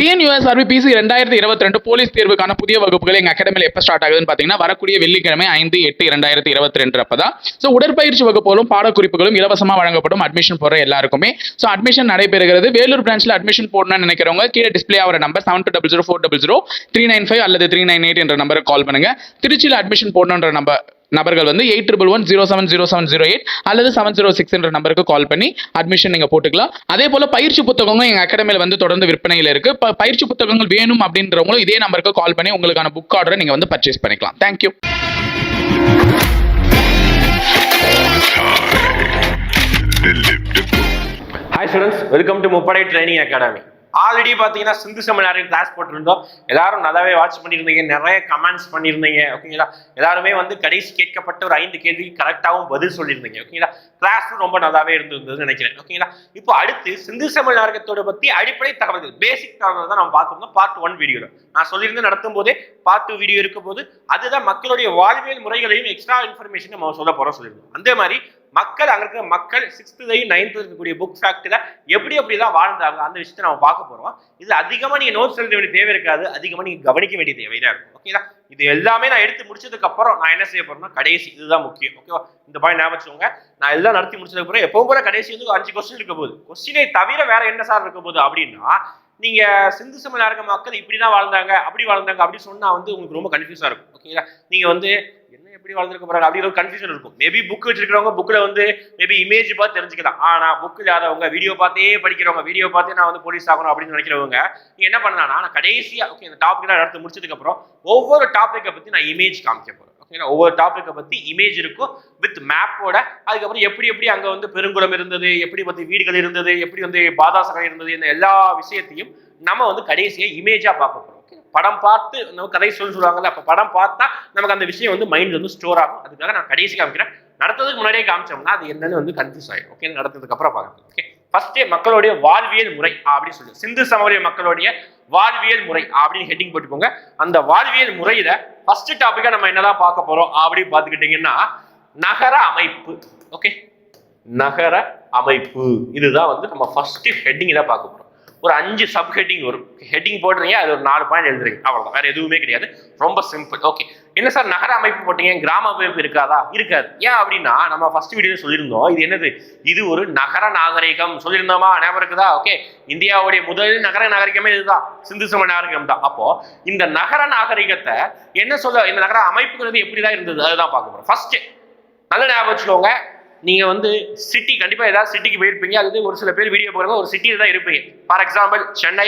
TNUSRB PC 2022 police தேர்வுக்கான புதிய வகுப்புகள் எங்க அகாடமியில் எப்போ ஸ்டார்ட் ஆகுதுன்னு பார்த்தீங்கன்னா வரக்கூடிய வெள்ளிக்கிழமை 5/8/2022 அப்பதான். ஸோ உடற்பயிற்சி வகுப்புகளும் பாடக்குறிப்புகளும் இலவசமாக வழங்கப்படும் அட்மிஷன் போற எல்லாருக்குமே. ஸோ அட்மிஷன் நடைபெறுகிறது. வேலூர் பிரான்ச்ல அட்மிஷன் போடணும்னு நினைக்கிறவங்க கீழே டிஸ்பிளே ஆகிற நம்பர் 7200400395 அல்லது 398 என்ற நம்பருக்கு கால் பண்ணுங்க. திருச்சியில் அட்மிஷன் போடணுன்ற நபர்கள் வந்து 8111070708 அல்லது 706 என்ற நம்பருக்கு கால் பண்ணி அட்மிஷன் நீங்க போட்டுக்கலாம். அதே போல பயிற்சி புத்தகங்களும் எங்க அகாடமியில் வந்து தொடர்ந்து விற்பனையில் இருக்கு. பயிற்சி புத்தகங்கள் வேணும் அப்படின்றவங்களும் இதே நம்பருக்கு கால் பண்ணி உங்களுக்கான புக் ஆர்டரை நீங்க வந்து பர்ச்சேஸ் பண்ணிக்கலாம். Thank you. Hi students, welcome to முப்படை ட்ரைனிங் அகாடமி. ஆல்ரெடி பார்த்தீங்கன்னா சிந்து செமினாரின் கிளாஸ் போட்டிருந்தோம். எல்லாரும் நல்லாவே வாட்ச் பண்ணியிருந்தீங்க, நிறைய கமெண்ட்ஸ் பண்ணியிருந்தீங்க. ஓகேங்களா, எல்லாருமே வந்து கடைசி கேட்கப்பட்ட ஒரு 5 கேள்விக்கு கரெக்டாகவும் பதில் சொல்லியிருந்தீங்க. ஓகேங்களா, கிளாஸும் ரொம்ப நல்லாவே இருந்ததுன்னு நினைக்கிறேன். ஓகேங்களா, இப்போ அடுத்து சிந்து செமினாரகத்தோட பற்றி அடிப்படை தகவல்கள், பேசிக் தகவல் தான் நம்ம பார்த்துருந்தோம் பார்ட் 1 வீடியோவில். நான் சொல்லியிருந்து நடத்தும் போதே பார்ட் 2 வீடியோ இருக்கும் போது அதுதான் மக்களுடைய வாழ்வியல் முறைகளையும் எக்ஸ்ட்ரா இன்ஃபர்மேஷன் நம்ம சொல்ல போறோம் சொல்லியிருந்தோம். அந்த மாதிரி மக்கள் அங்க இருக்கிற மக்கள் 6th 9th இருக்கக்கூடிய புக் ஃபேக்ட்ல எப்படிலாம் வாழ்ந்தாங்க அந்த விஷயத்தை நம்ம பார்க்க போறோம். இது அதிகமா நீங்க நோட்ஸ் எழுத வேண்டிய தேவை இருக்காது, அதிகமா நீங்க கவனிக்க வேண்டிய தேவையா இருக்கும். ஓகேங்களா, இது எல்லாமே நான் எடுத்து முடிச்சதுக்கு அப்புறம் நான் என்ன செய்ய போறேன்னா கடைசி இதுதான் முக்கியம். ஓகேவா, இந்த பாயிண்ட் ஞாபகம் வச்சுக்கோங்க. நான் எல்லாம் நடத்தி முடிச்சதுக்கு அப்புறம் எப்பவும் போல கடைசி வந்து 5 கொஸ்டின் இருக்க போகுது. கொஸ்டினை தவிர வேற என்ன சார் இருக்க போகுது அப்படின்னா, நீங்க சிந்து செமினாரக மக்கள் இப்படிதான் வாழ்ந்தாங்க அப்படி சொன்னா வந்து உங்களுக்கு ரொம்ப கன்ஃபியூஸா இருக்கும். ஓகேங்களா, நீங்க வந்து எப்படி வாழ்ந்துருக்க போறாங்க அப்படி ஒரு கன்ஃபியூஷன் இருக்கும். மேபி புக் வச்சிருக்கிறவங்க புக்ல வந்து மேபி இமேஜ் பார்த்து தெரிஞ்சுக்கலாம். ஆனா புக் இல்லாதவங்க, வீடியோ பார்த்தே படிக்கிறவங்க, வீடியோ பார்த்தே நான் வந்து போலீஸ் ஆகணும் அப்படின்னு நினைக்கிறவங்க நீங்க என்ன பண்ணலாம்னா, நான் கடைசியா ஓகே இந்த டாபிக் நடத்தி முடிச்சதுக்கு அப்புறம் ஒவ்வொரு டாபிக்கை பத்தி நான் இமேஜ் காமிக்க போறேன். ஓகேங்களா, ஒவ்வொரு டாபிக்கை பத்தி இமேஜ் இருக்கும் வித் மேப்போட. அதுக்கப்புறம் எப்படி அங்க வந்து பெருங்குளம் இருந்தது, எப்படி வந்து வீடுகள் இருந்தது, எப்படி வந்து பாதாசகம் இருந்தது, இந்த எல்லா விஷயத்தையும் நம்ம வந்து கடைசியா இமேஜா பார்க்க போறோம். படம் பார்த்து நம்ம கதை சொல்லுவாங்கல்ல, அப்ப படம் பார்த்தா நமக்கு அந்த விஷயம் வந்து மைண்ட் வந்து ஸ்டோர் ஆகும். அதுக்காக நான் கடைசி காமிக்கிறேன். நடத்ததுக்கு முன்னாடியே காமிச்சோம்னா அது என்னன்னு வந்து கன்ஃபியூஸ் ஆயிடும். ஓகே, நடத்ததுக்கு அப்புறம் பார்க்கணும். ஓகே, ஃபர்ஸ்டே மக்களுடைய வாழ்வியல் முறை அப்படின்னு சொல்லி சிந்து சமவெளி மக்களுடைய வாழ்வியல் முறை அப்படின்னு ஹெட்டிங் போட்டுக்கோங்க. அந்த வாழ்வியல் முறையில ஃபர்ஸ்ட் டாபிக்கா நம்ம என்னதான் பார்க்க போறோம் அப்படின்னு பார்த்துக்கிட்டீங்கன்னா நகர அமைப்பு. ஓகே, நகர அமைப்பு இதுதான் வந்து நம்ம ஃபர்ஸ்ட் ஹெட்டிங்ல பார்க்க போறோம். ஒரு 5 சப் ஹெட்டிங் வரும். ஹெட்டிங் போடுறீங்க, அது ஒரு 4 பாயிண்ட் எழுதுறீங்க, அவ்வளவுதான், வேற எதுவுமே கிடையாது. ரொம்ப சிம்பிள். ஓகே, என்ன சார் நகர அமைப்பு போட்டீங்க, கிராம அமைப்பு இருக்காதா? இருக்காது. ஏன் அப்படின்னா நம்ம ஃபர்ஸ்ட் வீடியோ சொல்லியிருந்தோம், இது என்னது, இது ஒரு நகர நாகரிகம் சொல்லியிருந்தோமா, ஞாபகம் இருக்குதா? ஓகே, இந்தியாவுடைய முதல் நகர நாகரிகமே இதுதான், சிந்து சமவெளி நாகரிகம் தான். அப்போ இந்த நகர நாகரிகத்தை என்ன சொல்ல, இந்த நகர அமைப்புங்கிறது எப்படிதான் இருந்தது அதுதான் பார்க்க போறோம். ஃபர்ஸ்ட் நல்ல ஞாபகம் வச்சுக்கோங்க, நீங்க வந்து சிட்டி கண்டிப்பா ஏதாவது சிட்டிக்கு போயிருப்பீங்க, அது ஒரு சில பேர் வீடியோ போறாங்க ஒரு சிட்டியில தான் இருப்பீங்க. ஃபார் எக்ஸாம்பிள் சென்னை,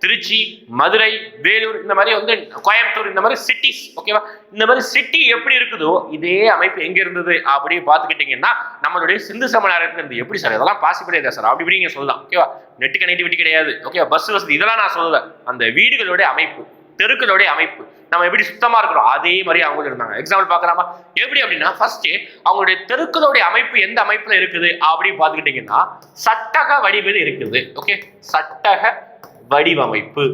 திருச்சி, மதுரை, வேலூர், இந்த மாதிரி வந்து கோயம்புத்தூர், இந்த மாதிரி சிட்டிஸ். ஓகேவா, இந்த மாதிரி சிட்டி எப்படி இருக்குதோ இதே அமைப்பு எங்க இருந்தது அப்படி பார்த்துக்கிட்டீங்கன்னா நம்மளுடைய சிந்து சமவெளி இருந்து. எப்படி சார் இதெல்லாம் பாசிபிள் இல்லை சார் அப்படி நீங்க சொல்லலாம். ஓகேவா, நெட் கனெக்டிவிட்டி கிடையாது, ஓகே, பஸ் வசதி இதெல்லாம் நான் சொல்லல. அந்த வீடுகளுடைய அமைப்பு, தெருக்களுடைய அமைப்பு, நம்ம எப்படி சுத்தமா இருக்கிறோம் அதே மாதிரி அவங்க இருந்தாங்க. எக்ஸாம்பிள் பார்க்கலாமா? எப்படி அப்படின்னா ஃபர்ஸ்ட் அவங்களுடைய தெருக்களுடைய அமைப்பு எந்த அமைப்புல இருக்குது அப்படின்னு பார்த்துக்கிட்டீங்கன்னா சட்டக வடிவில் இருக்குது. ஓகே, சட்டக வடிவமைப்பு.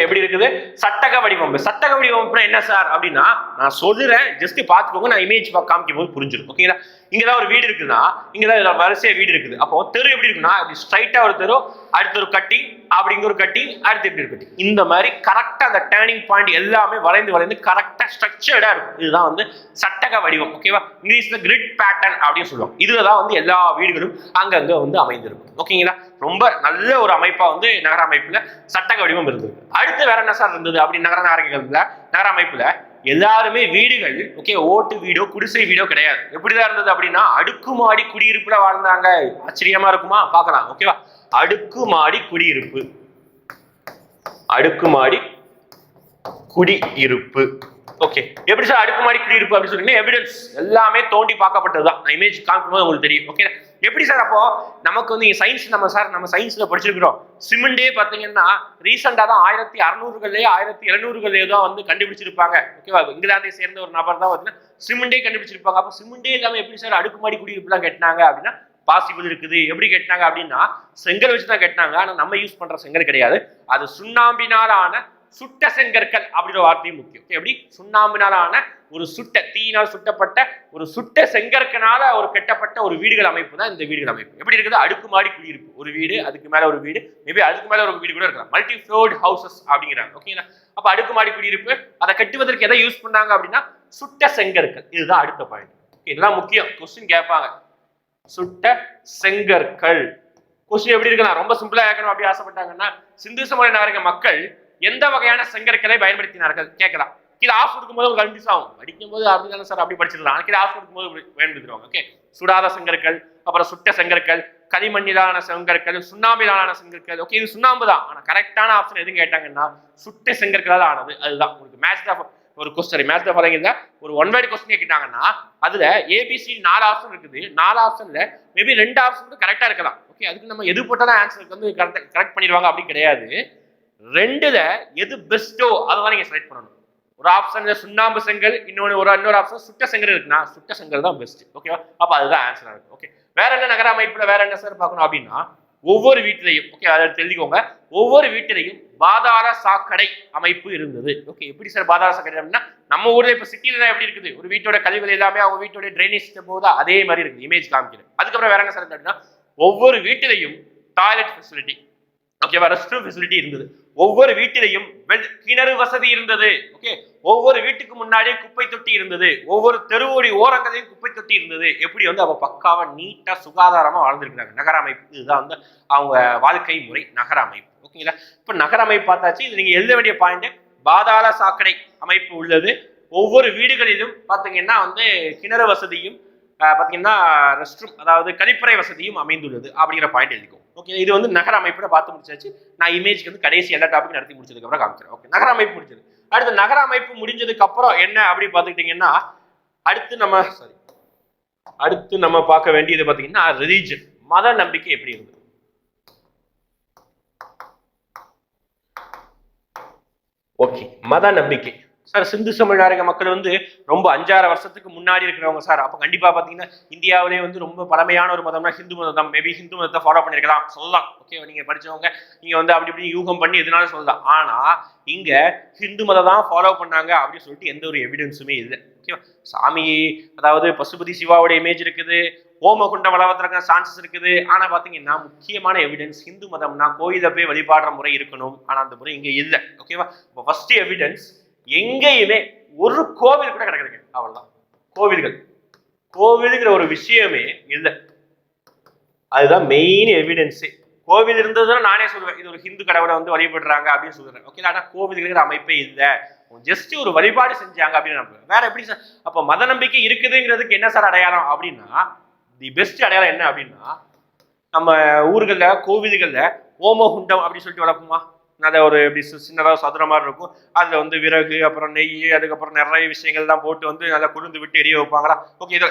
எப்படி இருக்குது? சட்டக வடிவமைப்பு. சட்டக வடிவமைப்பு என்ன சார் அப்படின்னா நான் சொல்றேன், ஜஸ்ட் பாத்துக்கோங்க, நான் இமேஜ் காமிக்கும் போது புரிஞ்சிடும். ஓகேங்களா, இங்கதான் ஒரு வீடு இருக்குன்னா இங்கதான் வரிசையா வீடு இருக்குது. அப்போ தெரு எப்படி இருக்குன்னா இப்படி ஸ்ட்ரைட்டா ஒரு தெரு, அடுத்த ஒரு கட்டிங், அப்படிங்கிற ஒரு கட்டிங், அடுத்து எப்படி ஒரு கட்டிங், இந்த மாதிரி கரெக்டா அந்த டேர்னிங் பாயிண்ட் எல்லாமே வளைந்து கரெக்டா ஸ்ட்ரக்சர்டா இருக்கும். இதுதான் வந்து சட்டக வடிவம். ஓகேவா, இங்கிலீஷ்ல கிரிட் பேட்டர்ன் அப்படின்னு சொல்லுவாங்க. இதுலதான் வந்து எல்லா வீடுகளும் அங்கங்க வந்து அமைந்திருக்கும். ஓகேங்களா, ரொம்ப நல்ல ஒரு அமைப்பா வந்து நகர அமைப்புல சட்டக வடிவம் இருந்தது. அடுத்து வேற என்ன சார் இருந்தது அப்படின்னு நகர அமைப்புல எல்லாருமே வீடுகள் ஓகே, ஓட்டு வீடோ குடிசை வீடோ கிடையாது. எப்படிதான் இருந்தது அப்படின்னா அடுக்குமாடி குடியிருப்புல வாழ்ந்தாங்க. ஆச்சரியமா இருக்குமா? பார்க்கலாம். ஓகேவா, அடுக்குமாடி குடியிருப்பு, அடுக்குமாடி குடியிருப்பு. ஓகே, எப்படி சார் அடுக்குமாடி குடியிருப்பு அப்படின்னு சொன்னீங்கன்னா எவிடன்ஸ் எல்லாமே தோண்டி பார்க்கப்பட்டதுதான். நான் இமேஜ் காமிக்கும்போது உங்களுக்கு தெரியும். ஓகே, எப்படி சார் அப்போ நமக்கு வந்து சயின்ஸ் நம்ம சயின்ஸ்ல படிச்சிருக்கிறோம். சிமெண்டே பாத்தீங்கன்னா ரீசெண்டா தான் 1600களே 1700களே தான் வந்து கண்டுபிடிச்சிருப்பாங்க. ஓகேவா, இங்கிலாந்தை சேர்ந்த ஒரு நபர் தான் பார்த்தீங்கன்னா சிமெண்டே கண்டுபிடிச்சிருப்பாங்க. அப்போ சிமெண்டே இல்லாம எப்படி சார் அடுக்குமாடி குடியிருப்புலாம் கட்டினாங்க அப்படின்னா பாசிபிள் இருக்குது. எப்படி கட்டினாங்க அப்படின்னா செங்கல் வச்சுதான் கட்டினாங்க. ஆனா நம்ம யூஸ் பண்ற செங்கல் கிடையாது, அது சுண்ணாம்பினால் ஆன சுட்ட செங்கற்கள் அப்படின்ற வார்த்தையும் முக்கியம். எப்படி சுண்ணாம்பினாலான ஒரு சுட்ட தீயினால் சுட்டப்பட்ட ஒரு சுட்ட செங்கற்கனால ஒரு கட்டப்பட்ட ஒரு வீடுகள் அமைப்பு தான் இந்த வீடுகள் அமைப்பு. எப்படி இருக்குது? அடுக்குமாடி குடியிருப்பு, ஒரு வீடு, அதுக்கு மேல ஒரு வீடு, மேபி அதுக்கு மேல ஒரு வீடு கூட இருக்கலாம், மல்டி ஃப்ளோர்ட் ஹவுசஸ் அப்படிங்கிறாங்க. ஓகேங்களா? அப்ப அடுக்குமாடி குடியிருப்பு, அதை கட்டுவதற்கு எதை யூஸ் பண்ணாங்க அப்படின்னா சுட்ட செங்கற்கள். இதுதான் அடுத்த பாயிண்ட். இதெல்லாம் முக்கியம், கொஸ்டின் கேட்பாங்க. சுட்ட செங்கற்கள் கொஸ்டின் எப்படி இருக்கலாம்? ரொம்ப சிம்பிளா கேட்கணும் அப்படி ஆசைப்பட்டாங்கன்னா, சிந்து சமவெளி நாகரிக மக்கள் எந்த வகையான செங்கற்களை பயன்படுத்தினார்கள் கேட்கலாம். கீழே ஆஃப் கொடுக்கும்போது ஒரு கன்ஃபியூஸ் ஆகும். படிக்கும்போது அப்படிதானே சார் அப்படி படிச்சிடலாம், கீழே ஆஃப் கொடுக்கும்போது பயன்படுத்திடுவாங்க. ஓகே, சுடாத செங்கற்கள், அப்புறம் சுட்ட செங்கற்கள், களிமண்ணிலான செங்கற்கள், சுண்ணாம்பிலான செங்கற்கள். ஓகே, இது சுண்ணாம்பு தான், ஆனா கரெக்டான ஆப்ஷன் எதுவும் கேட்டாங்கன்னா சுட்ட செங்கற்களால் ஆனது. அதுதான் உங்களுக்கு மேட்ச் தான் ஒரு கொஸ்டின். மேட்ச் தான் பாருங்க, ஒரு ஒன் வேர்ட் கொஸ்டின் கேட்டாங்கன்னா அதுல ஏபிசி 4 ஆப்ஷன் இருக்குது. 4 ஆப்ஷன்ல மேபி 2 ஆப்ஷன் கரெக்டா இருக்கலாம். ஓகே, அதுக்கு நம்ம எது போட்டாலும் ஆன்சருக்கு வந்து கரெக்ட் பண்ணிடுவாங்க அப்படி கிடையாது. 2ல எது பெஸ்ட்டோ அதை தான் நீங்க செலக்ட் பண்ணணும். ஒரு ஆப்ஷன்ல சுண்ணாம்பு செங்கல், இன்னொரு ஆப்ஷன் சுட்ட செங்கல் இருக்குன்னா சுட்ட செங்கல் தான் பெஸ்ட். ஓகேவா? அப்ப அதுதான் ஆன்சரா இருக்கும். ஓகே, வேற என்ன நகர அமைப்புல வேற என்ன சார் பார்க்கணும் அப்படின்னா, ஒவ்வொரு வீட்டிலையும், ஓகே அதை தெரிஞ்சுக்கோங்க, ஒவ்வொரு வீட்டிலையும் பாதாள சாக்கடை அமைப்பு இருந்தது. ஓகே, எப்படி சார் பாதாள சாக்கடை அப்படின்னா, நம்ம ஊர்ல இப்ப சிட்டில எப்படி இருக்குது, ஒரு வீட்டோட கழிவுகள் எல்லாமே அவங்க வீட்டோட ட்ரைனேஜ் போதா அதே மாதிரி இருக்குது. இமேஜ் காமிக்கிறேன். அதுக்கப்புறம் வேற என்ன சார் அப்படின்னா, ஒவ்வொரு வீட்டிலையும் டாய்லெட் ஃபெசிலிட்டி, ஓகேவா, ரெஸ்ட் ரூம் ஃபெசிலிட்டி இருந்தது. ஒவ்வொரு வீட்டிலையும் கிணறு வசதி இருந்தது. ஓகே, ஒவ்வொரு வீட்டுக்கு முன்னாடியே குப்பை தொட்டி இருந்தது. ஒவ்வொரு தெருவோடி ஓரங்களையும் குப்பை தொட்டி இருந்தது. எப்படி வந்து அவ பக்காவா நீட்டா சுகாதாரமா வாழ்ந்துருக்காங்க. நகர அமைப்பு இதுதான் வந்து அவங்க வாழ்க்கை முறை, நகர அமைப்பு. ஓகேங்களா? இப்ப நகர அமைப்பு பார்த்தாச்சு. இது நீங்க எழுத வேண்டிய பாயிண்ட், பாதாள சாக்கடை அமைப்பு உள்ளது. ஒவ்வொரு வீடுகளிலும் பாத்தீங்கன்னா வந்து கிணறு வசதியும் பாத்தீங்கன்னா ரெஸ்ட் ரூம், அதாவது கழிப்பறை வசதியும் அமைந்துள்ளது அப்படிங்கிற பாயிண்ட் எழுதிக்கும். ஓகே, இது வந்து நகர அமைப்புல பார்த்து முடிச்சாச்சு. நான் இமேஜ்க்கு வந்து கடைசி எல்லா டாபிக் நடத்தி முடிச்சதுக்கு அப்புறம் காமிக்கிறேன். ஓகே, நகர அமைப்பு முடிஞ்சது. அடுத்து நகர அமைப்பு முடிஞ்சதுக்கு அப்புறம் என்ன அப்படி பாத்துக்கிட்டீங்கன்னா, அடுத்து நம்ம பார்க்க வேண்டியது பாத்தீங்கன்னா ரிலீஜன், மத நம்பிக்கை எப்படி இருந்தது. ஓகே, மத நம்பிக்கை சார், சிந்து சமவெளி நாகரிக மக்கள் வந்து ரொம்ப 5-6 வருஷத்துக்கு முன்னாடி இருக்கிறவங்க சார். அப்ப கண்டிப்பா பாத்தீங்கன்னா இந்தியாவிலே வந்து ரொம்ப பழமையான ஒரு மதம்னா ஹிந்து மதம் தான். மேபி ஹிந்து மதத்தை ஃபாலோ பண்ணிருக்கலாம் சொல்லலாம். ஓகே, நீங்க படிச்சவங்க நீங்க வந்து அப்படி இப்படி யூகம் பண்ணி எதுனாலும் சொல்லலாம். ஆனா இங்க ஹிந்து மதம் தான் ஃபாலோ பண்ணாங்க அப்படின்னு சொல்லிட்டு எந்த ஒரு எவிடன்ஸுமே இல்லை. ஓகேவா? சாமி, அதாவது பசுபதி சிவாவோட இமேஜ் இருக்குது, ஓமகுண்டம் வளவத்திற்கான சான்சஸ் இருக்குது. ஆனா பாத்தீங்கன்னா முக்கியமான எவிடன்ஸ் ஹிந்து மதம்னா கோயில போய் வழிபாடுற முறை இருக்கணும். ஆனா அந்த முறை இங்க இல்லை. ஓகேவா? இப்போ ஃபர்ஸ்ட் எவிடன்ஸ், எங்கேயுமே ஒரு கோவில் கூட கிடைக்கிறது அவ்வளவுதான். கோவில்ங்கிற ஒரு விஷயமே இல்லை. அதுதான் மெயின் எவிடன்ஸே. கோவில் இருந்ததுன்னா நானே சொல்லுவேன் இது ஒரு ஹிந்து கடவுளை வந்து வழிபடுறாங்க அப்படின்னு சொல்றேன். ஓகே, ஆனா கோவில்ங்கிற அமைப்பே இல்லை, ஜஸ்ட் ஒரு வழிபாடு செஞ்சாங்க அப்படின்னு. வேற எப்படி சார் அப்ப மத நம்பிக்கை இருக்குதுங்கிறதுக்கு என்ன சார் அடையாளம் அப்படின்னா, தி பெஸ்ட் அடையாளம் என்ன அப்படின்னா, நம்ம ஊர்கள்ல கோவில்கள்ல ஓமகுண்டம் அப்படின்னு சொல்லிட்டு வளர்ப்போமா, அதை ஒரு இப்படி சின்னதாக சதுர மாதிரி இருக்கும். அதுல வந்து விறகு, அப்புறம் நெய், அதுக்கப்புறம் நிறைய விஷயங்கள் தான் போட்டு வந்து நல்லா குளிர்ந்து விட்டு எரிய வைப்பாங்களா. ஓகே, இதை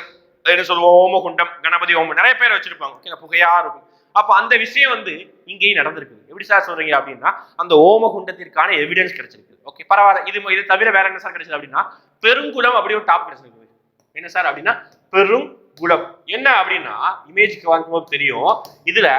என்ன சொல்லுவோம், ஓமகுண்டம், கணபதி ஓமம், நிறைய பேர் வச்சிருப்பாங்க. ஓகே, புகையா இருக்கும். அப்ப அந்த விஷயம் வந்து இங்கேயும் நடந்திருக்கு. எப்படி சார் சொல்றீங்க அப்படின்னா, அந்த ஓமகுண்டத்திற்கான எவிடன்ஸ் கிடைச்சிருக்கு. ஓகே, பரவாயில்ல. இது தவிர வேற என்ன சார் கிடைச்சது அப்படின்னா, பெருங்குளம் அப்படி ஒரு டாப் கிடைச்சிருக்கு. என்ன சார் அப்படின்னா பெருங்குளம் என்ன அப்படின்னா, இமேஜ்க்கு வாங்கும்போது தெரியும். இதுல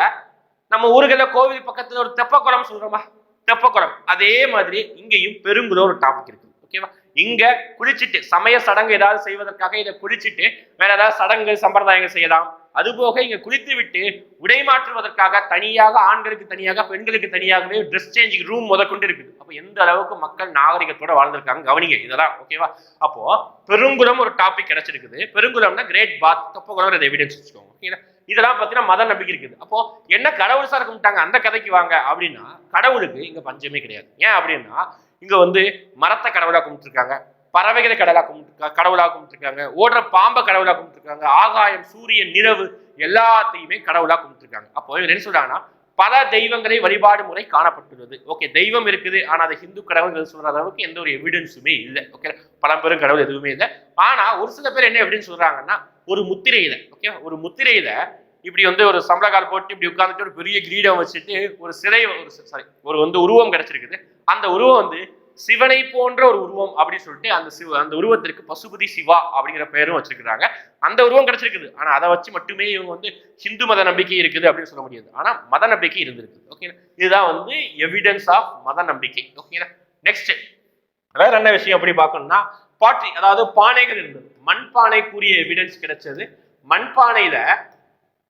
நம்ம ஊர்கள கோவில் பக்கத்துல ஒரு தெப்பக்குளம் சொல்றோமா, தெப்பக்குளம், அதே மாதிரி இங்கேயும் பெருங்குளம் ஒரு டாபிக் இருக்கு. ஓகேவா? இங்க குளிச்சுட்டு சமய சடங்கு ஏதாவது செய்வதற்காக இதை குளிச்சுட்டு வேற ஏதாவது சடங்கு சம்பிரதாயங்கள் செய்யலாம். அதுபோக இங்க குளித்து விட்டு உடை மாற்றுவதற்காக தனியாக, ஆண்களுக்கு தனியாக, பெண்களுக்கு தனியாகவே ட்ரெஸ் சேஞ்சிங் ரூம் முதற்கொண்டு இருக்குது. அப்ப எந்த அளவுக்கு மக்கள் நாகரிகத்தோட வாழ்ந்திருக்காங்க கவனிங்க இதெல்லாம். ஓகேவா? அப்போ பெருங்குளம் ஒரு டாபிக் கிடைச்சிருக்குது. பெருங்குளம்னா கிரேட் பாத், தெப்பக்குளம் எவிடன்ஸ் வச்சுக்கோங்க. ஓகேங்களா? இதெல்லாம் பார்த்தீங்கன்னா மத நம்பிக்கை இருக்குது. அப்போ என்ன கடவுள் சார் கும்பிட்டாங்க, அந்த கதைக்கு வாங்க அப்படின்னா, கடவுளுக்கு இங்க பஞ்சமே கிடையாது. ஏன் அப்படின்னா, இங்க வந்து மரத்தை கடவுளா கும்பிட்டுருக்காங்க, பறவைகளை கடவுளா கும்பிட்டுருக்காங்க, ஓடுற பாம்பை கடவுளா கும்பிட்டுருக்காங்க, ஆகாயம், சூரியன், நிலவு எல்லாத்தையுமே கடவுளா கும்பிட்டுருக்காங்க. அப்போ என்ன சொல்றாங்கன்னா, பல தெய்வங்களை வழிபாடு முறை காணப்பட்டுள்ளது. ஓகே, தெய்வம் இருக்குது, ஆனா அதை ஹிந்து கடவுள் சொல்ற அளவுக்கு எந்த ஒரு எவிடன்ஸுமே இல்லை. ஓகே, பழம்பெரும் கடவுள் எதுவுமே இல்லை. ஆனா ஒரு சில பேர் என்ன எவிடன்ஸ் சொல்றாங்கன்னா, ஒரு முத்திரையில, ஓகே, ஒரு முத்திரையில இப்படி வந்து ஒரு சம்பளக்கால் போட்டு இப்படி உட்கார்ந்துட்டு ஒரு பெரிய கிரீடம் வச்சுட்டு ஒரு சிலை, ஒரு வந்து உருவம் கிடைச்சிருக்குது. அந்த உருவம் வந்து சிவனை போன்ற ஒரு உருவம் அப்படின்னு சொல்லிட்டு அந்த உருவத்திற்கு பசுபதி சிவா அப்படிங்கிற பெயரும் வச்சிருக்கிறாங்க. அந்த உருவம் கிடைச்சிருக்குது. ஆனா அதை வச்சு மட்டுமே இவங்க வந்து ஹிந்து மத நம்பிக்கை இருக்குது அப்படின்னு சொல்ல முடியாது. ஆனா மத நம்பிக்கை இருந்திருக்கு. ஓகே, இதுதான் வந்து எவிடன்ஸ் ஆஃப் மத நம்பிக்கை. ஓகே, நெக்ஸ்ட் வேற என்ன விஷயம் எப்படி பார்க்கணும்னா பாட்ரி, அதாவது பானைகள் இருந்தது. மண்பானைக்குரிய எவிடன்ஸ் கிடைச்சது. மண்பானையில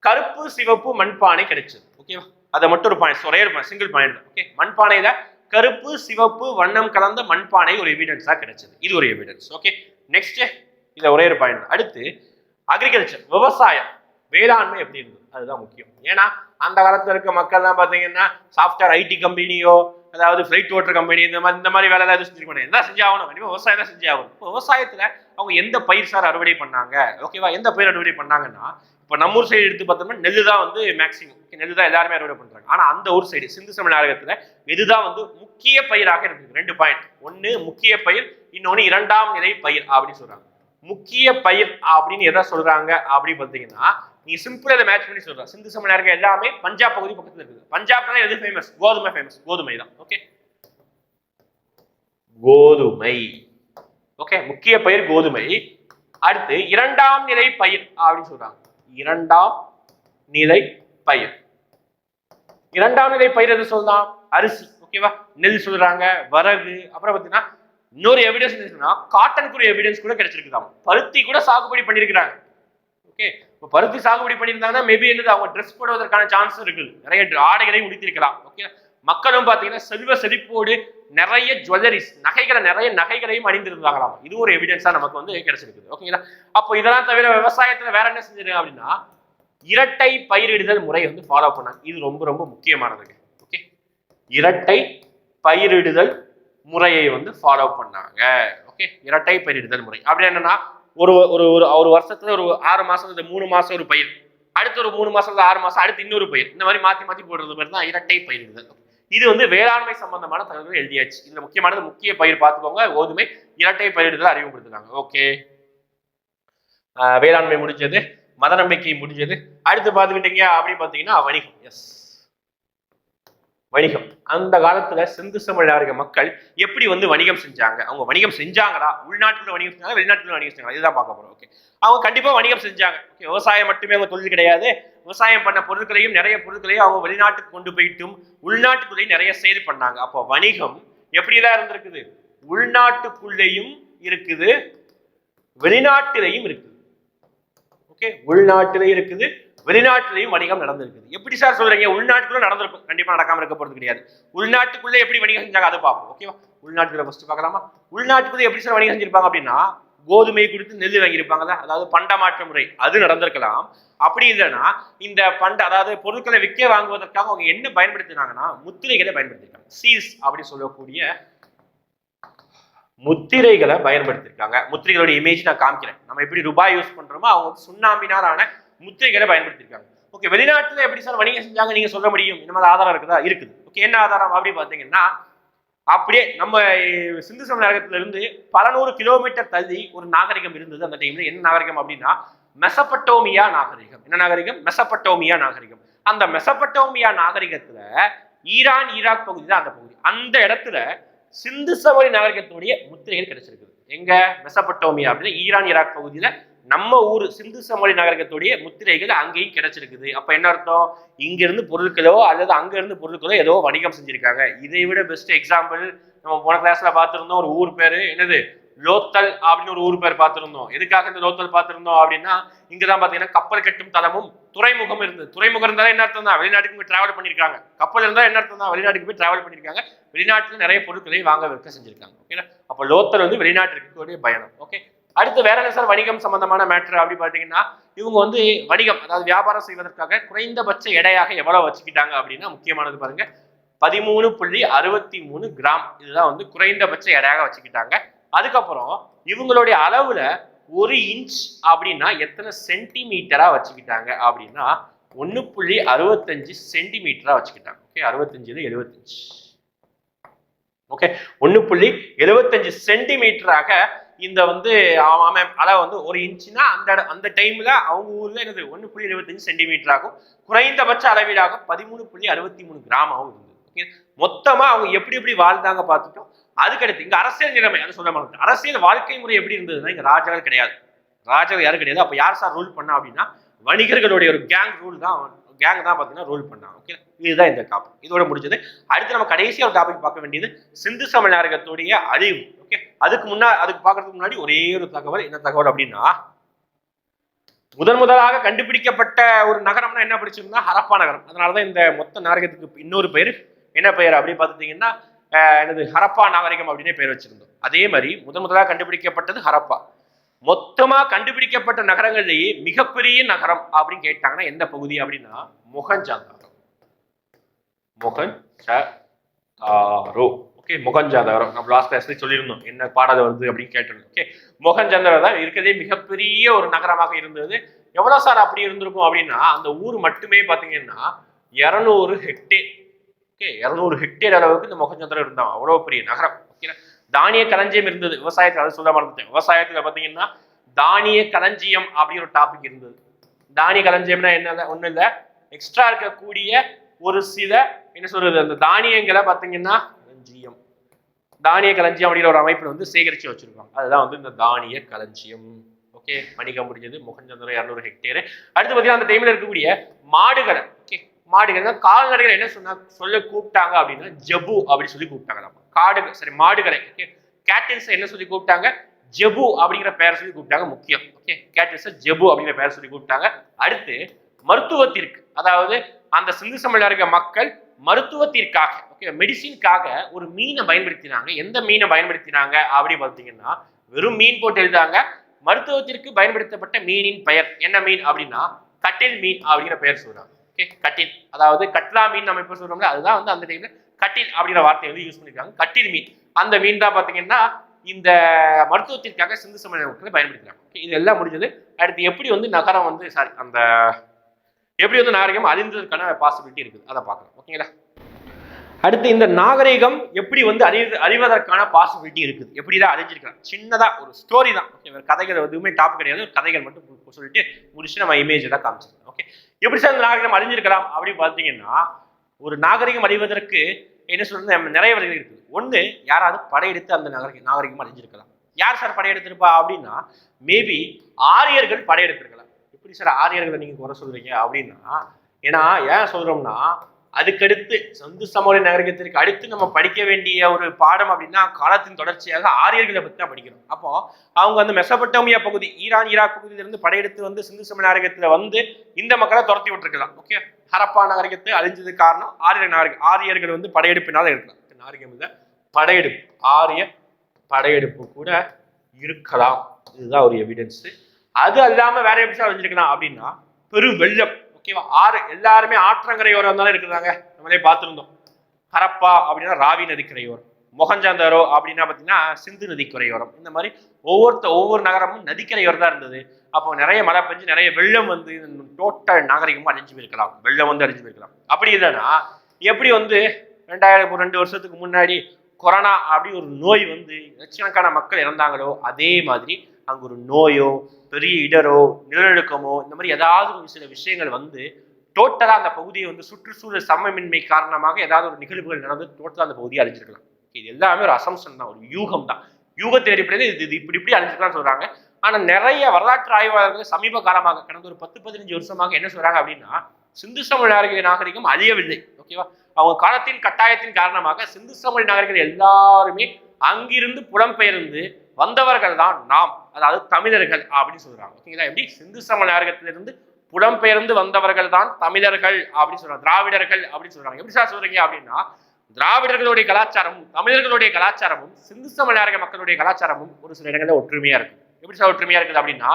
கருப்பு சிவப்பு மண்பானை கிடைச்சது. ஓகேவா, அதை மட்டும் ஒரு பாயிண்ட், ஒரே ஒரு சிங்கிள் பாயிண்ட். ஓகே, மண்பானையில கருப்பு சிவப்பு வண்ணம் கலந்த மண்பானை ஒரு எவிடன்ஸா கிடைச்சது. இது ஒரு எவிடன்ஸ். ஓகே, நெக்ஸ்ட் இத ஒரே ஒரு பாயிண்ட். அடுத்து அக்ரிகல்ச்சர், விவசாயம், வேளாண்மை எப்படி இருந்தது அதுதான் முக்கியம். ஏன்னா அந்த காலத்துல இருக்க மக்கள்லாம் பாத்தீங்கன்னா சாஃப்ட்வேர் ஐடி கம்பெனியோ அதாவது ஃபிளைட் ஓட்டர் கம்பெனி இந்த மாதிரி வேலை ஏதாவது செஞ்சிருக்க என்ன செஞ்சாகணும், கண்டிப்பா விவசாயம் தான் செஞ்சாகணும். இப்போ விவசாயத்துல அவங்க எந்த பயிர் சார் அறுவடை பண்ணாங்க? ஓகேவா, எந்த பயிர் அறுவடை பண்ணாங்கன்னா இப்போ நம்ம ஊர் சைடு எடுத்து பார்த்தோம்னா நெல்லு தான் வந்து மேக்சிமம், நெல்லு தான் எல்லாருமே அறுவடை பண்றாங்க. ஆனா அந்த ஊர் சைடு சிந்து சமவெளி நாகரிகத்துல இதுதான் வந்து முக்கிய பயிராக இருக்குது. 2 பாயிண்ட், ஒன்னு முக்கிய பயிர், இன்னொன்னு 2ஆம் நிலை பயிர் அப்படின்னு சொல்றாங்க. முக்கிய பயிர் அப்படின்னு எதை சொல்றாங்க அப்படின்னு பார்த்தீங்கன்னா நீ சிம்பிளா இதை மேட்ச் பண்ணி சொல்ற. சிந்து சமவெளி நாகரிகம் எல்லாமே பஞ்சாப் பகுதி பக்கத்துல இருக்குது. பஞ்சாப் தான் எது ஃபேமஸ்? கோதுமை ஃபேமஸ், கோதுமை தான். ஓகே, கோதுமை. ஓகே, முக்கிய பயிர் கோதுமை. அடுத்து 2ஆம் நிலை பயிர் அப்படின்னு சொல்றாங்க. 2ஆம் நிலை பயிர், 2ஆம் நிலை பயிர் எது சொல்லலாம்? அரிசி. ஓகேவா, நெல் சொல்றாங்க, வரகு. அப்புறம் பாத்தீங்கன்னா இன்னொரு எவிடன்ஸ் காட்டனுக்கு எவிடன்ஸ் கூட கிடைச்சிருக்குதாம். பருத்தி கூட சாகுபடி பண்ணிருக்கிறாங்க. ஓகே, இப்போ பருத்தி சாகுபடி பண்ணியிருந்தாங்கன்னா மேபி என்னது அவங்க ட்ரெஸ் போடுவதற்கான சான்ஸ் இருக்குது. நிறைய ஆடைகளையும் உடுத்திருக்கலாம். ஓகே, மக்களும் பாத்தீங்கன்னா செல்வ செழிப்போடு நிறைய ஜுவல்லரிஸ் நிறைய நகைகளையும் அணிந்திருந்தாங்களாம். இது ஒரு எவிடன்ஸா நமக்கு வந்து கிடைச்சிருக்குது. ஓகேங்களா, அப்போ இதெல்லாம் தவிர விவசாயத்துல வேற என்ன செஞ்சிருக்காங்க அப்படின்னா இரட்டை பயிரிடுதல் முறை வந்து ஃபாலோ பண்ணாங்க. இது ரொம்ப ரொம்ப முக்கியமானது. ஓகே, இரட்டை பயிரிடுதல் முறையை வந்து ஃபாலோ பண்ணாங்க. ஓகே, இரட்டை பயிரிடுதல் முறை அப்படி என்னன்னா ஒரு ஒரு ஒரு வருஷத்துல ஒரு 6 மாசம் 3 மாசம் ஒரு பயிர், அடுத்து ஒரு 3 மாசம் 6 மாசம் அடுத்து இன்னொரு பயிர், இந்த மாதிரி மாத்தி மாத்தி போடுறது மாதிரி தான் இரட்டை பயிரிடுதல். இது வந்து வேளாண்மை சம்பந்தமான தகவல்கள் எழுதியாச்சு. இந்த முக்கியமானது முக்கிய பயிர் பார்த்துக்கோங்க, கோதுமை. இரட்டை பயிரிடுதல் அறிமுகப்படுத்துறாங்க. ஓகே, வேளாண்மை முடிஞ்சது, மத நம்பிக்கை முடிஞ்சது. அடுத்து பார்த்துக்கிட்டீங்க அப்படி பார்த்தீங்கன்னா வணிகம். எஸ், வணிகம். அந்த காலத்துல சிந்து சமவெளி நாகரிக மக்கள் எப்படி வந்து வணிகம் செஞ்சாங்க? அவங்க வணிகம் செஞ்சாங்களா? உள்நாட்டுல வணிகம் செஞ்சாங்க, வெளிநாட்டுல வணிகம் செஞ்சாங்க? இதுதான் பார்க்க போறோம். ஓகே, அவங்க கண்டிப்பா வணிகம் செஞ்சாங்க. ஓகே, விவசாயம் மட்டுமே அவங்க தொழில் கிடையாது. விவசாயம் பண்ண பொருட்களையும் நிறைய பொருட்களையும் அவங்க வெளிநாட்டுக்கு கொண்டு போயிட்டும் உள்நாட்டுக்குள்ளேயும் நிறைய சேல் பண்ணாங்க. அப்போ வணிகம் எப்படிதான் இருந்திருக்குது? உள்நாட்டுக்குள்ளேயும் இருக்குது, வெளிநாட்டிலையும் இருக்குது. ஓகே, உள்நாட்டிலையும் இருக்குது, வெளிநாட்டிலையும் வணிகம் நடந்திருக்குது. எப்படி சார் சொல்றீங்க? உள்நாட்டுக்குள்ள நடந்திருக்கும், கண்டிப்பா நடக்காம இருக்க போறது கிடையாது. உள்நாட்டுக்குள்ள எப்படி வணிகம் செஞ்சாங்க அது பார்ப்போம். ஓகேவா, உள்நாட்டுக்குள்ள ஃபர்ஸ்ட் பார்க்கலாமா? உள்நாட்டுக்குள்ள எப்படி சார் வணிகம் செஞ்சிருப்பாங்க அப்படின்னா கோதுமை கொடுத்து நெல் வாங்கியிருப்பாங்கல்ல, அதாவது பண்டமாற்ற முறை அது நடந்திருக்கலாம். அப்படி இல்லைன்னா இந்த அதாவது பொருட்களை விற்க வாங்குவதற்காக அவங்க என்ன பயன்படுத்தினாங்கன்னா முத்திரைகளை பயன்படுத்திருக்காங்க. சீல்ஸ் அப்படி சொல்லக்கூடிய முத்திரைகளை பயன்படுத்திருக்காங்க. முத்திரைகளோட இமேஜ் நான் காமிக்கிறேன். நம்ம எப்படி ரூபாய் யூஸ் பண்றோமோ அவங்க வந்து சுண்ணாம்பினால் ஆன முத்திரைகளை பயன்படுத்திருக்காங்க. ஓகே, வெளிநாட்டுல எப்படி சார் வணிகம் செஞ்சாங்க நீங்க சொல்ல முடியும்? இந்த மாதிரி ஆதாரம் இருக்குதா? இருக்குது. ஓகே, என்ன ஆதாரம் அப்படி பாத்தீங்கன்னா அப்படியே நம்ம சிந்து சமவெளி நாகரிகத்துல இருந்து பல 100 கிலோமீட்டர் தள்ளி ஒரு நாகரிகம் இருந்தது. அந்த டைம்ல என்ன நாகரிகம் அப்படின்னா மெசபட்டோமியா நாகரிகம். என்ன நாகரிகம்? மெசபட்டோமியா நாகரிகம். அந்த மெசபட்டோமியா நாகரிகத்துல ஈரான் ஈராக் பகுதி தான் அந்த பகுதி. அந்த இடத்துல சிந்து சமவெளி நாகரிகத்துடைய முத்திரைகள் கிடைச்சிருக்குது. எங்க? மெசபட்டோமியா அப்படின்னா ஈரான் ஈராக் பகுதியில நம்ம ஊர் சிந்து சமவெளி நாகரிகத்துடைய முத்திரைகள் அங்கேயும் கிடைச்சிருக்குது. அப்ப என்ன அர்த்தம்? இங்க இருந்து பொருட்களோ அல்லது அங்க இருந்து பொருட்களோ ஏதோ வணிகம் செஞ்சிருக்காங்க. இதை விட பெஸ்ட் எக்ஸாம்பிள் நம்ம போன கிளாஸ்ல பார்த்திருந்தோம். ஒரு ஊர் பேரு என்னது? லோத்தல் அப்படின்னு ஒரு ஊர் பேர் பார்த்திருந்தோம். எதுக்காக இந்த லோத்தல் பார்த்திருந்தோம் அப்படின்னா இங்கதான் பாத்தீங்கன்னா கப்பல் கட்டும் தளமும் துறைமுகம் இருந்தது. துறைமுகம் இருந்தாலும் என்ன அர்த்தம் தான்? வெளிநாட்டுக்கு போய் டிராவல் பண்ணிருக்காங்க. கப்பல் இருந்தா என்ன அர்த்தம் தான்? வெளிநாட்டுக்கு போய் டிராவல் பண்ணிருக்காங்க. வெளிநாட்டுல நிறைய பொருட்களை வாங்க விற்க செஞ்சிருக்காங்க. ஓகே, அப்ப லோத்தல் வந்து வெளிநாட்டுக்கு பயணம். ஓகே, அடுத்து வேற என்ன சார் வணிகம் சம்பந்தமான மேட்டர் அப்படி பாத்தீங்கன்னா இவங்க வந்து வணிகம் அதாவது வியாபாரம் செய்வதற்காக குறைந்தபட்ச எடையாக எவ்வளவு வச்சுக்கிட்டாங்க அப்படின்னா முக்கியமானது பாருங்க 13.63 கிராம். இதுதான் வந்து குறைந்தபட்ச எடையாக வச்சுக்கிட்டாங்க. அதுக்கப்புறம் இவங்களுடைய அளவுல 1 இன்ச் அப்படின்னா எத்தனை சென்டிமீட்டரா வச்சுக்கிட்டாங்க அப்படின்னா 1.65 சென்டிமீட்டரா வச்சுக்கிட்டாங்க. ஓகே, 65 75. ஓகே, 1.75 சென்டிமீட்டராக இந்த வந்து அளவு வந்து 1 இன்ச்சுனா அந்த டைம்ல அவங்க ஊர்ல என்னது 1.75 சென்டிமீட்டர் ஆகும். குறைந்தபட்ச அளவீடாக 13.63 கிராம் ஆகும் இருந்தது. ஓகே, மொத்தமா அவங்க எப்படி எப்படி வாழ்ந்தாங்க பார்த்துட்டோம். அதுக்கடுத்து இங்க அரசியல் நிலைமை அது சொல்ல மாட்டோம். அரசியல் வாழ்க்கை முறை எப்படி இருந்ததுன்னா இங்க ராஜாக்கள் கிடையாது. ராஜாக்கள் யாரும் கிடையாது. அப்ப யார் சார் ரூல் பண்ணா அப்படின்னா வணிகர்களுடைய ஒரு கேங் ரூல் தான் கேங் தான் பார்த்தீங்கன்னா ரூல் பண்ணாங்க. ஓகே, இதுதான் இந்த டாபிக். இதோட முடிஞ்சது. அடுத்து நம்ம கடைசியாக ஒரு டாபிக் பார்க்க வேண்டியது சிந்து சமவெளி நாகரிகத்துடைய அழிவு. ஓகே, அதுக்கு பார்க்கறதுக்கு முன்னாடி ஒரே ஒரு தகவல். என்ன தகவல் அப்படின்னா, முதலாக கண்டுபிடிக்கப்பட்ட ஒரு நகரம்னா என்ன படிச்சிருந்தா ஹரப்பா நகரம். அதனாலதான் இந்த மொத்த நாகரிகத்துக்கு இன்னொரு பெயர் என்ன பெயர் அப்படின்னு பார்த்துட்டீங்கன்னா என்னது ஹரப்பா நாகரிகம் அப்படின்னே பெயர் வச்சிருந்தோம். அதே மாதிரி முதலாக கண்டுபிடிக்கப்பட்டது ஹரப்பா. மொத்தமா கண்டுபிடிக்கப்பட்ட நகரங்கள்லேயே மிகப்பெரிய நகரம் அப்படின்னு கேட்டாங்கன்னா எந்த பகுதி அப்படின்னா மொஹஞ்சதாரோ. ஓகே, மொஹஞ்சதாரோ நம்ம லாஸ்ட் கிளாஸ்ல சொல்லியிருந்தோம் என்ன பாடாத வருது அப்படின்னு கேட்டிருந்தோம். ஓகே, மொஹஞ்சதாரோ தான் இருக்கிறதே மிகப்பெரிய ஒரு நகரமாக இருந்தது. எவ்வளவு சார் அப்படி இருந்திருக்கும் அப்படின்னா அந்த ஊர் மட்டுமே பாத்தீங்கன்னா 200 ஹெக்டேர். ஓகே, 200 ஹெக்டேர் அளவுக்கு இந்த மொஹஞ்சதாரோ இருந்தாங்க. அவ்வளவு பெரிய நகரம். ஓகே, தானிய களஞ்சியம் இருந்தது. விவசாயத்தில் அதை சொல்ல மறந்துட்டேன். விவசாயத்துல பாத்தீங்கன்னா தானிய களஞ்சியம் அப்படின்னு ஒரு டாபிக் இருந்தது. தானிய களஞ்சியம்னா என்ன, ஒண்ணு இல்ல, எக்ஸ்ட்ரா இருக்கக்கூடிய ஒரு சில என்ன சொல்றது அந்த தானியங்களை பாத்தீங்கன்னா களஞ்சியம், தானிய களஞ்சியம் அப்படிங்கிற ஒரு அமைப்புல வந்து சேகரிச்சு வச்சிருக்காங்க. அதுதான் வந்து இந்த தானிய களஞ்சியம். ஓகே, வணிக முடிஞ்சது. மொஹஞ்சதாரோ 200 ஹெக்டேர். அடுத்து பாத்தீங்கன்னா அந்த டைம்ல இருக்கக்கூடிய மாடுகளை, ஓகே, மாடுகள் கால்நடைகள் என்ன சொல்ல கூப்பிட்டாங்க அப்படின்னா ஜபு அப்படின்னு சொல்லி கூப்பிட்டாங்க. மாடுகளை, ஓகே, கேட்டில்ஸ் என்ன சொல்லி கூப்பிட்டாங்க, ஜெபு அப்படிங்கிற பெயரை சொல்லி கூப்பிட்டாங்க. முக்கியம். ஓகே, கேட்டில்ஸ் ஜெபு அப்படிங்கிற பெயரை சொல்லி கூப்பிட்டாங்க. அடுத்து மருத்துவத்திற்கு, அதாவது அந்த சிந்து சமவெளியில இருக்க மக்கள் மருத்துவத்திற்காக, ஓகே, மெடிசின்காக ஒரு மீனை பயன்படுத்தினாங்க. எந்த மீனை பயன்படுத்தினாங்க அப்படி பார்த்தீங்கன்னா வெறும் மீன் போட்டு எழுதாங்க. மருத்துவத்திற்கு பயன்படுத்தப்பட்ட மீனின் பெயர் என்ன மீன் அப்படின்னா கட்டில் மீன் அப்படிங்கிற பெயர் சொல்றாங்க. ஓகே, கட்டில், அதாவது கட்லா மீன் நம்ம இப்ப சொல்றோம்ல, அதுதான் வந்து அந்த டைம்ல கட்டில் அப்படிங்கிற வார்த்தையை வந்து யூஸ் பண்ணிருக்காங்க. கட்டில் மீன், அந்த மீன் தான் பாத்தீங்கன்னா இந்த மருத்துவத்திற்காக சிந்து சமவெளி மக்களை பயன்படுத்துறாங்க. இது எல்லாம் முடிஞ்சது. அடுத்து எப்படி வந்து நகரம் வந்து அந்த எப்படி வந்து நாகரிகம் அழிந்ததற்கான பாசிபிலிட்டி இருக்குது அதை பார்க்கலாம். ஓகேங்களா, அடுத்து இந்த நாகரிகம் எப்படி வந்து அழிவதற்கான பாசிபிலிட்டி இருக்குது, எப்படிதான் அழிஞ்சிருக்கலாம், சின்னதா ஒரு ஸ்டோரி தான். ஓகே, கதைகள் எதுவுமே டாப் கிடையாது, ஒரு கதைகள் மட்டும் சொல்லிட்டு முடிச்சு நம்ம இமேஜ் தான் காமிச்சிருக்கோம். ஓகே, எப்படி சார் இந்த நாகரிகம் அழிஞ்சிருக்கலாம் அப்படின்னு பார்த்தீங்கன்னா ஒரு நாகரிகம் அழிவதற்கு என்ன சொல்றது நிறைய வழிகள் இருக்குது. ஒண்ணு, யாராவது படையெடுத்து அந்த நாகரிகம் அழிஞ்சிருக்கலாம். யார் சார் படையெடுத்திருப்பா அப்படின்னா மேபி ஆரியர்கள் படையெடுத்திருக்கலாம். எப்படி சார் ஆரியர்களை நீங்க குறை சொல்றீங்க அப்படின்னா, ஏன்னா ஏன் சொல்றோம்னா அதுக்கடுத்து சிந்து சமவெளி நாகரிகத்திற்கு அடுத்து நம்ம படிக்க வேண்டிய ஒரு பாடம் அப்படின்னா காலத்தின் தொடர்ச்சியாக ஆரியர்களை பற்றி தான் படிக்கிறோம். அப்போ அவங்க வந்து மெசபட்டோமியா பகுதி, ஈராக் பகுதியிலிருந்து படையெடுத்து வந்து சிந்து சமவெளி நாகரிகத்துல வந்து இந்த மக்களை துரத்தி விட்டுருக்கலாம். ஓகே, ஹரப்பா நாகரிகத்தை அழிஞ்சதுக்கு காரணம் ஆரியர்கள் வந்து படையெடுப்பினால இருக்கலாம். நாகரிகம் இல்ல, படையெடுப்பு, ஆரிய படையெடுப்பு கூட இருக்கலாம். இதுதான் ஒரு எவிடன்ஸ். அது அல்லாம வேற எப்படி அழிஞ்சிருக்கலாம் அப்படின்னா பெரு வெள்ளம். ஓகேவா, எல்லாருமே ஆற்றங்கரையோரம் தானே இருக்கிறாங்க, நம்மளே பார்த்துருந்தோம். ஹரப்பா அப்படின்னா ராவி நதிக்கரையோரம், மொஹஞ்சதாரோ அப்படின்னா பார்த்தீங்கன்னா சிந்து நதிக்கரையோரம். இந்த மாதிரி ஒவ்வொரு நகரமும் நதிக்கரையோரம் தான் இருந்தது. அப்போ நிறைய மழை பெஞ்சு நிறைய வெள்ளம் வந்து டோட்டல் நாகரிகமும் அழிஞ்சு போயிருக்கலாம், வெள்ளம் வந்து அழிஞ்சு போயிருக்கலாம். அப்படி இல்லைன்னா எப்படி வந்து 2 வருஷத்துக்கு முன்னாடி கொரோனா அப்படி ஒரு நோய் வந்து லட்சக்கணக்கான மக்கள் இறந்தாங்களோ அதே மாதிரி அங்க ஒரு நோயோ பெரிய இடரோ நிலநடுக்கமோ இந்த மாதிரி ஏதாவது ஒரு சில விஷயங்கள் வந்து டோட்டலா அந்த பகுதியை வந்து சுற்றுச்சூழல் சமமின்மை காரணமாக ஏதாவது ஒரு நிகழ்வுகள் நடந்து டோட்டலா அந்த பகுதியை அழிஞ்சிருக்கலாம். இது எல்லாமே ஒரு அசம்சன் தான், ஒரு யூகம் தான். யூகத்தின் அடிப்படையில் இது இப்படி அழிஞ்சிருக்கலாம்னு சொல்றாங்க. ஆனா நிறைய வரலாற்று ஆய்வாளர்கள் சமீப காலமாக கடந்த ஒரு 10-15 வருஷமாக என்ன சொல்றாங்க அப்படின்னா சிந்து சமவெளி நாகரிகம் அழியவில்லை. ஓகேவா, அவங்க காலத்தின் கட்டாயத்தின் காரணமாக சிந்து சமவெளி நாகரிகர்கள் எல்லாருமே அங்கிருந்து புலம்பெயர்ந்து வந்தவர்கள் தான் நாம், அதாவது தமிழர்கள் அப்படின்னு சொல்றாங்க. ஓகேங்களா, எப்படி சிந்து சமவெளி நாகரிகத்திலிருந்து புலம்பெயர்ந்து வந்தவர்கள் தான் தமிழர்கள் அப்படின்னு சொல்றாங்க, திராவிடர்கள் அப்படின்னு சொல்றாங்க. எப்படி சார் சொல்றீங்க அப்படின்னா திராவிடர்களுடைய கலாச்சாரமும் தமிழர்களுடைய கலாச்சாரமும் சிந்து சமவெளி நாகரிக மக்களுடைய கலாச்சாரமும் ஒரு சில இடங்களில் ஒற்றுமையா இருக்கு. எப்படி சார் ஒற்றுமையா இருக்குது அப்படின்னா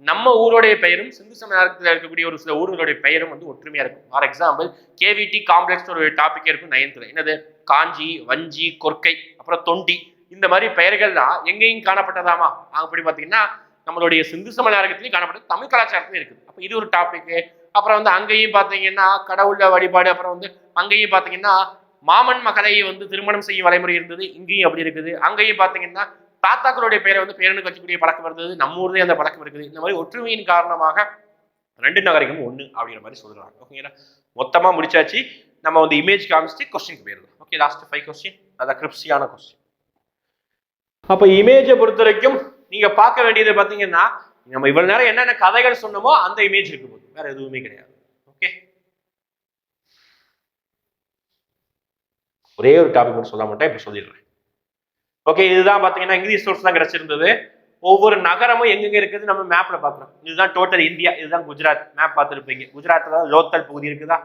நம்ம ஊருடைய பெயரும் சிந்து சமவெளி நாகரிகத்தில் இருக்கக்கூடிய ஒரு சில ஊர்களுடைய பெயரும் வந்து ஒற்றுமையா இருக்கும். ஃபார் எக்ஸாம்பிள் கேவிடி காம்ப்ளெக்ஸ் ஒரு டாபிக் இருக்கும் 9th. என்னது, காஞ்சி, வஞ்சி, கொர்க்கை, அப்புறம் தொண்டி, இந்த மாதிரி பெயர்கள் தான் எங்கேயும் காணப்பட்டதாமா அப்படி பார்த்தீங்கன்னா நம்மளுடைய சிந்து சமவெளி நாகரிகத்திலையும் காணப்பட்டது, தமிழ் கலாச்சாரத்திலும் இருக்குது. அப்போ இது ஒரு டாபிக். அப்புறம் வந்து அங்கேயும் பார்த்தீங்கன்னா கடவுள வழிபாடு, அப்புறம் வந்து அங்கேயும் பார்த்தீங்கன்னா மாமன் மகளை வந்து திருமணம் செய்யும் வழிமுறை இருந்தது, இங்கேயும் அப்படி இருக்குது. அங்கேயும் பார்த்தீங்கன்னா தாத்தாக்களுடைய பெயரை வந்து பேரனுக்கு வச்சக்கூடிய பழக்கம் இருந்தது, நம்ம ஊர்லேயே அந்த பழக்கம் இருக்குது. இந்த மாதிரி ஒற்றுமையின் காரணமாக 2 நாகரிகமும் ஒன்று அப்படிங்கிற மாதிரி சொல்றாங்க. ஓகேங்களா, மொத்தமா முடிச்சாச்சு. நம்ம வந்து இமேஜ் காமிச்சு கொஸ்டின் போயிடலாம். ஓகே, லாஸ்ட் 5 கொஸ்டின், அதான் கிரிப்சியான கொஸ்டின். அப்ப இமேஜை பொறுத்த வரைக்கும் நீங்க பார்க்க வேண்டியது பாத்தீங்கன்னா நம்ம இவ்வளவு நேரம் என்னென்ன கதைகள் சொன்னமோ அந்த இமேஜ் இருக்கு போது வேற எதுவுமே கிடையாது. ஓகே, ஒரே ஒரு டாபிக் மட்டும் சொல்ல மாட்டேன், இப்போ சொல்லிடுறேன். ஓகே, இதுதான் பாத்தீங்கன்னா இங்கிலீஷ் சோர்ஸ் தான் கிடைச்சிருந்தது. ஒவ்வொரு நகரமும் எங்கெங்க இருக்குது நம்ம மேப்ல பாக்குறோம். இதுதான் டோட்டல் இந்தியா, இதுதான் குஜராத் மேப் பார்த்துருப்பீங்க. குஜராத்ல லோத்தல் பகுதி இருக்குதா,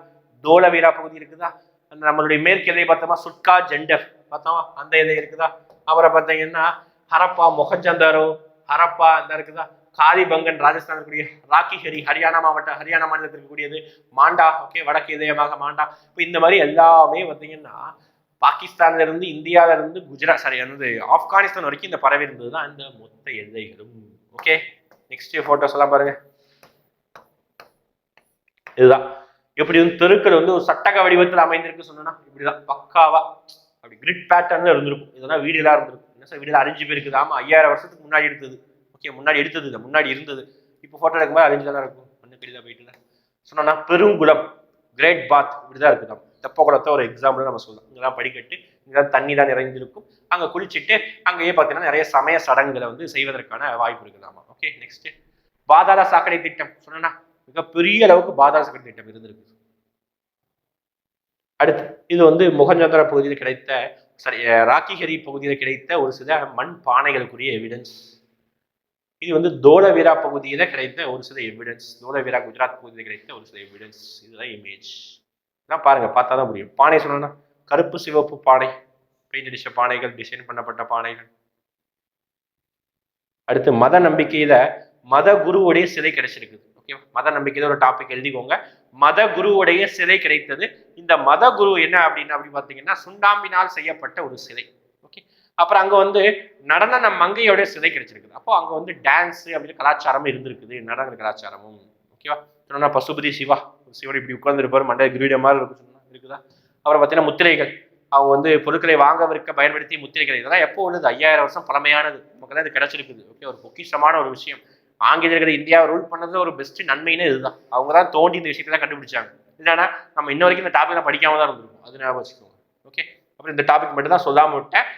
தோலவீரா பகுதி இருக்குதா, அந்த நம்மளுடைய மேற்கு எல்லை பார்த்தோமா சுட்கா ஜெண்டர் பார்த்தோமா அந்த எல்லை இருக்குதா, அப்புறம் பார்த்தீங்கன்னா ஹரப்பா மொஹஞ்சந்தாரோ ஹரப்பா இந்த இருக்குதா, காலிபங்கன் ராஜஸ்தான் இருக்கக்கூடிய, ராக்கிஹரி ஹரியானா மாவட்டம் ஹரியானா மாநிலத்தில் இருக்கக்கூடியது, மாண்டா ஓகே வடக்கு இதயமாக மாண்டா. இப்போ இந்த மாதிரி எல்லாமே பார்த்தீங்கன்னா பாகிஸ்தான்ல இருந்து இந்தியாவில இருந்து குஜராத் சாரி வந்து ஆப்கானிஸ்தான் வரைக்கும் இந்த பறவை இருந்தது தான் இந்த மொத்த எல்லைகளும். ஓகே, நெக்ஸ்ட் போட்டோஸ் எல்லாம் பாருங்க. இதுதான் எப்படி வந்து தெருக்கள் வந்து ஒரு சட்டக வடிவத்தில் அமைந்திருக்கு சொன்னா இப்படிதான் பக்காவா அப்படி கிரிட் பேட்டர்ன்ல இருந்திருக்கும். இதெல்லாம் வீடுகளா இருந்திருக்கும். என்ன சார் வீடுல அழிஞ்சு போயிருக்குது? ஆமா, 5000 வருஷத்துக்கு முன்னாடி எடுத்தது. ஓகே, முன்னாடி எடுத்தது இல்லை, முன்னாடி இருந்தது. இப்போ போட்டோ எடுக்கும்போது அழிஞ்சு தானே இருக்கும், மண்ணு கடிதா போயிட்டு சொன்னா பெருங்குளம் கிரேட் பாத் இப்படிதான் இருக்குதான். தெப்பகுளத்தை ஒரு எக்ஸாம்பிள் நம்ம சொல்லலாம். இங்கெல்லாம் படிக்கட்டு, இங்கெல்லாம் தண்ணி தான் நிறைந்திருக்கும். அங்க குளிச்சுட்டு அங்கேயே பார்த்தீங்கன்னா நிறைய சமய சடங்குகளை வந்து செய்வதற்கான வாய்ப்பு இருக்குதாமா. ஓகே, நெக்ஸ்ட் பாதாள சாக்கடை திட்டம் சொன்னா மிகப்பெரிய அளவுக்கு பாதாள சாக்கடை திட்டம் இருந்திருக்கு. அடுத்து இது வந்து மொஹஞ்சதாரோ பகுதியில் கிடைத்த சாரி ராக்கிஹரி பகுதியில் கிடைத்த ஒரு சில மண் பானைகளுக்குரிய எவிடன்ஸ். இது வந்து தோலவீரா பகுதியில கிடைத்த ஒரு சில எவிடன்ஸ், தோலவீரா குஜராத் பகுதியில் கிடைத்த ஒரு சில எவிடன்ஸ். இதுதான் இமேஜ். இதான் பாருங்க, பார்த்தா தான் முடியும். பானை சொன்னா கருப்பு சிவப்பு பானை, பெயிண்ட் அடிச்ச பானைகள், டிசைன் பண்ணப்பட்ட பானைகள். அடுத்து மத நம்பிக்கையில மத குருவுடைய சிலை கிடைச்சிருக்குது. ஓகே, மத நம்பிக்கையில ஒரு டாபிக் எழுதிக்கோங்க. மத குருவுடைய சிலை கிடைத்தது. இந்த மத குரு என்ன அப்படின்னு அப்படி பார்த்தீங்கன்னா சுண்ணாம்பினால் செய்யப்பட்ட ஒரு சிலை. ஓகே, அப்புறம் அங்க வந்து நடன மங்கையோட சிலை கிடைச்சிருக்குது. அப்போ அங்க வந்து டான்ஸ் அப்படின்னு கலாச்சாரம் இருந்திருக்குது, நடன கலாச்சாரமும். ஓகேவா, சொன்னா பசுபதி சிவா, சிவன் இப்படி உட்கார்ந்து இருப்பாரு, மண்டை கிரீடம் மாதிரி இருக்குதா. அப்புறம் பார்த்தீங்கன்னா முத்திரைகள், அவங்க வந்து பொருட்களை வாங்க விற்க பயன்படுத்தி முத்திரைகள். இதெல்லாம் எப்போ உள்ளது? 5000 வருஷம் பழமையானது. நமக்கு அது கிடைச்சிருக்குது. ஓகே, ஒரு பொக்கிஷமான ஒரு விஷயம். ஆங்கிலேயர்கள் இந்தியாவை ரூல் பண்ணது ஒரு பெஸ்ட் நன்மைன்னு இதுதான். அவங்க தான் தோண்டி இந்த விஷயத்தெல்லாம் கண்டுபிடிச்சாங்க. இல்லைன்னா நம்ம இன்ன வரைக்கும் இந்த டாபிக் படிக்காம தான் இருந்திருக்கும். அது ஞாபகம் வச்சுக்கோங்க. ஓகே, அப்புறம் இந்த டாபிக் மட்டும் தான் சொல்லாம விட்டேன்.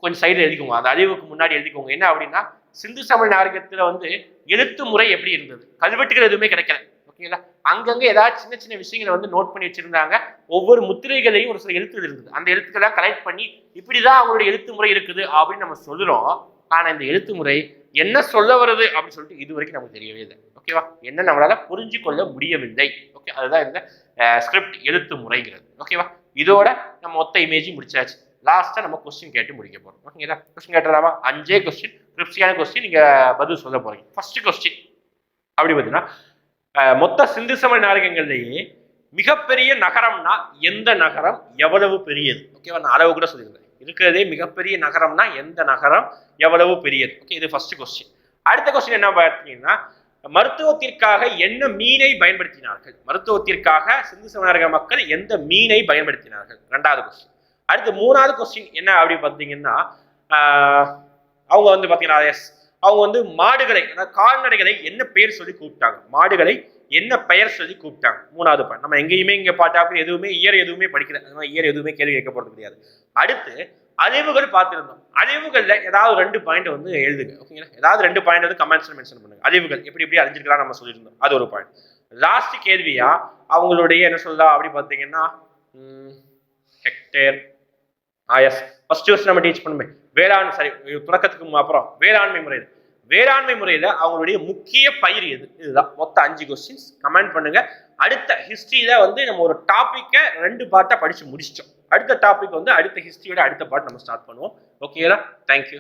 கொஞ்சம் சைடு எழுதிக்கோங்க, அந்த அழிவுக்கு முன்னாடி எழுதிக்கோங்க. என்ன அப்படின்னா சிந்து சமண நாகரிகத்துல வந்து எழுத்து முறை எப்படி இருந்தது? கல்வெட்டுகள் எதுவுமே கிடைக்கல. ஓகேங்களா, அங்கங்க ஏதாவது சின்ன சின்ன விஷயங்களை வந்து நோட் பண்ணி வச்சிருந்தாங்க. ஒவ்வொரு முத்திரைகளையும் ஒரு சில எழுத்துக்கள் இருந்தது. அந்த எழுத்துக்களை கலெக்ட் பண்ணி இப்படிதான் அவங்களுடைய எழுத்து முறை இருக்குது அப்படின்னு நம்ம சொல்றோம். ஆனா இந்த எழுத்து முறை என்ன சொல்ல வருது அப்படின்னு சொல்லிட்டு இது வரைக்கும் நமக்கு தெரியவே இல்லை. ஓகேவா, என்ன நம்மளால புரிஞ்சு கொள்ள முடியவில்லை. ஓகே, அதுதான் இந்த ஸ்கிரிப்ட் எழுத்து முறைங்கிறது. ஓகேவா, இதோட நம்ம மொத்த இமேஜ் முடிச்சாச்சு. லாஸ்டா நம்ம கொஸ்டின் கேட்டு முடிக்க போறோம். ஓகேங்களா, கொஸ்டின் கேட்டலாமா? 5 கொஸ்டின், கிரிப்சியான கொஸ்டின், நீங்க பதில் சொல்ல போறீங்க. ஃபர்ஸ்ட் கொஸ்டின் அப்படி பார்த்தீங்கன்னா மொத்த சிந்து சமண நாகரிகங்கள்லேயே மிகப்பெரிய நகரம்னா எந்த நகரம், எவ்வளவு பெரியது? ஓகேவா, நான் அளவு கூட சொல்லியிருந்தேன். இருக்கிறதே மிகப்பெரிய நகரம்னா எந்த நகரம், எவ்வளவு பெரியது? ஓகே, இது ஃபர்ஸ்ட் கொஸ்டின். அடுத்த கொஸ்டின் என்ன பார்த்தீங்கன்னா மருத்துவத்திற்காக என்ன மீனை பயன்படுத்தினார்கள்? மருத்துவத்திற்காக சிந்து சமண மக்கள் எந்த மீனை பயன்படுத்தினார்கள்? 2வது கொஸ்டின். அடுத்து 3வது கொஸ்டின் என்ன அப்படி பார்த்தீங்கன்னா அவங்க வந்து பார்த்தீங்கன்னா அவங்க வந்து மாடுகளை, அதாவது கால்நடைகளை என்ன பெயர் சொல்லி கூப்பிட்டாங்க? மாடுகளை என்ன பெயர் சொல்லி கூப்பிட்டாங்க? 3வது பாயிண்ட். நம்ம எங்கேயுமே இங்க பாட்டாக்கு எதுவுமே இயர் எதுவுமே படிக்கல, அதனால இயர் எதுவுமே கேள்வி கேட்க போறது கிடையாது. அடுத்து அழிவுகள் பார்த்திருந்தோம். அழிவுகள்ல ஏதாவது 2 பாயிண்ட் வந்து எழுதுங்க. ஓகேங்களா, ஏதாவது 2 பாயிண்ட் வந்து கமெண்ட்ஸ்ல மென்ஷன் பண்ணுங்க. அழிவுகள் எப்படி எப்படி அழிஞ்சிருக்கலாம் நம்ம சொல்லியிருந்தோம், அது ஒரு பாயிண்ட். லாஸ்ட் கேள்வியா அவங்களுடைய என்ன சொல்லலாம் அப்படி பார்த்தீங்கன்னா ஹெக்டேர் எஸ் ஃபர்ஸ்ட் வருஷம் நம்ம டீச் பண்ணுமே வேளாண் சரி தொடக்கத்துக்கு அப்புறம் வேளாண்மை முறையில அவங்களுடைய முக்கிய பயிர் எது? இதுதான் மொத்த 5 கொஸ்டின்ஸ். கமெண்ட் பண்ணுங்க. அடுத்த ஹிஸ்டரியில வந்து நம்ம ஒரு டாபிக்கை 2 பார்ட்டா படிச்சு முடிச்சிட்டோம். அடுத்த டாபிக் வந்து அடுத்த ஹிஸ்டரியோட அடுத்த பார்ட் நம்ம ஸ்டார்ட் பண்ணுவோம். ஓகேங்களா, தேங்க்யூ.